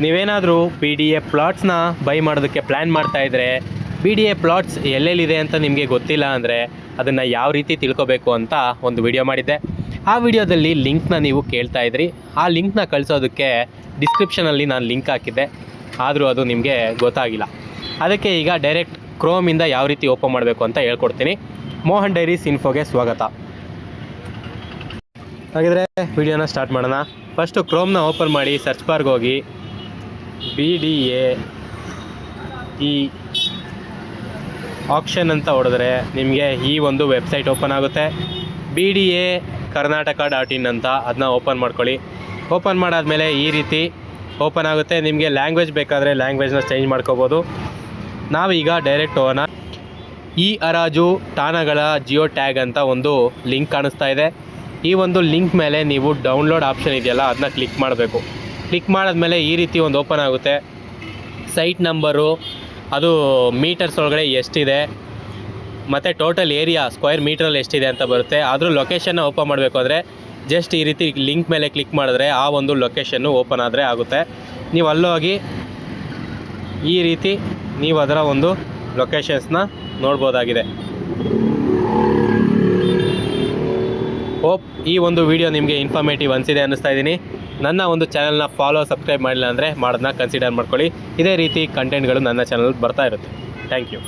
ನೀವೇನಾದರೂ BDA ಪ್ಲಾಟ್ಸ್ನ by ಮಾಡೋದಕ್ಕೆ plan ಮಾಡ್ತಾಯಿದ್ರೆ BDA ಪ್ಲಾಟ್ಸ್ ಎಲ್ಲೆಲ್ಲಿದೆ ಅಂತ ನಿಮಗೆ ಗೊತ್ತಿಲ್ಲ ಅಂದರೆ ಅದನ್ನು ಯಾವ ರೀತಿ ತಿಳ್ಕೊಬೇಕು ಅಂತ ಒಂದು ವಿಡಿಯೋ ಮಾಡಿದ್ದೆ. ಆ ವಿಡಿಯೋದಲ್ಲಿ ಲಿಂಕ್ನ ನೀವು ಕೇಳ್ತಾ ಇದ್ರಿ. ಆ ಲಿಂಕ್ನ ಕಳಿಸೋದಕ್ಕೆ ಡಿಸ್ಕ್ರಿಪ್ಷನಲ್ಲಿ ನಾನು ಲಿಂಕ್ ಹಾಕಿದ್ದೆ, ಆದರೂ ಅದು ನಿಮಗೆ ಗೊತ್ತಾಗಿಲ್ಲ. ಅದಕ್ಕೆ ಈಗ ಡೈರೆಕ್ಟ್ ಕ್ರೋಮಿಂದ ಯಾವ ರೀತಿ ಓಪನ್ ಮಾಡಬೇಕು ಅಂತ ಹೇಳ್ಕೊಡ್ತೀನಿ. ಮೋಹನ್ ಡೈರೀಸ್ ಇನ್ಫೋಗೆ ಸ್ವಾಗತ. ಹಾಗಿದ್ರೆ ವಿಡಿಯೋನ ಸ್ಟಾರ್ಟ್ ಮಾಡೋಣ. ಫಸ್ಟು ಕ್ರೋಮ್ನ ಓಪನ್ ಮಾಡಿ ಸರ್ಚ್ ಬಾರ್ಗೆ ಹೋಗಿ BDA ಆಕ್ಷನ್ ಅಂತ ಹೊಡೆದ್ರೆ ನಿಮಗೆ ಈ ಒಂದು ವೆಬ್ಸೈಟ್ ಓಪನ್ ಆಗುತ್ತೆ. BDA Karnataka.in ಅಂತ ಅದನ್ನ ಓಪನ್ ಮಾಡ್ಕೊಳ್ಳಿ. ಓಪನ್ ಮಾಡಾದಮೇಲೆ ಈ ರೀತಿ ಓಪನ್ ಆಗುತ್ತೆ. ನಿಮಗೆ ಲ್ಯಾಂಗ್ವೇಜ್ ಬೇಕಾದರೆ ಲ್ಯಾಂಗ್ವೇಜ್ನ ಚೇಂಜ್ ಮಾಡ್ಕೋಬೋದು. ನಾವೀಗ ಡೈರೆಕ್ಟ್ ಹೋಗೋಣ. ಈ ಹರಾಜು ತಾಣಗಳ ಜಿಯೋ ಟ್ಯಾಗ್ ಅಂತ ಒಂದು ಲಿಂಕ್ ಕಾಣಿಸ್ತಾ ಇದೆ. ಈ ಒಂದು ಲಿಂಕ್ ಮೇಲೆ ನೀವು ಡೌನ್ಲೋಡ್ ಆಪ್ಷನ್ ಇದೆಯಲ್ಲ ಅದನ್ನ ಕ್ಲಿಕ್ ಮಾಡಬೇಕು. ಕ್ಲಿಕ್ ಮಾಡಿದ್ಮೇಲೆ ಈ ರೀತಿ ಒಂದು ಓಪನ್ ಆಗುತ್ತೆ. ಸೈಟ್ ನಂಬರು, ಅದು ಮೀಟರ್ಸ್ ಒಳಗಡೆ ಎಷ್ಟಿದೆ ಮತ್ತು ಟೋಟಲ್ ಏರಿಯಾ ಸ್ಕ್ವೇರ್ ಮೀಟ್ರಲ್ಲಿ ಎಷ್ಟಿದೆ ಅಂತ ಬರುತ್ತೆ. ಆದರೂ ಲೊಕೇಶನ್ನ ಓಪನ್ ಮಾಡಬೇಕು ಅಂದರೆ ಜಸ್ಟ್ ಈ ರೀತಿ ಲಿಂಕ್ ಮೇಲೆ ಕ್ಲಿಕ್ ಮಾಡಿದ್ರೆ ಆ ಒಂದು ಲೊಕೇಶನ್ನು ಓಪನ್ ಆದರೆ ಆಗುತ್ತೆ. ನೀವು ಅಲ್ಲೋಗಿ ಈ ರೀತಿ ನೀವು ಅದರ ಒಂದು ಲೊಕೇಶನ್ಸ್ನ ನೋಡ್ಬೋದಾಗಿದೆ. ಹೋಪ್ ಈ ಒಂದು ವಿಡಿಯೋ ನಿಮಗೆ ಇನ್ಫಾರ್ಮೇಟಿವ್ ಅನಿಸಿದೆ ಅನ್ನಿಸ್ತಾ ಇದ್ದೀನಿ. ನನ್ನ ಒಂದು ಚಾನಲ್ನ ಸಬ್ಸ್ಕ್ರೈಬ್ ಮಾಡಿಲ್ಲ ಅಂದರೆ ಮಾಡೋದನ್ನ ಕನ್ಸಿಡರ್ ಮಾಡ್ಕೊಳ್ಳಿ. ಇದೇ ರೀತಿ ಕಂಟೆಂಟ್ಗಳು ನನ್ನ ಚಾನಲ್ ಬರ್ತಾ ಇರುತ್ತೆ. Thank you.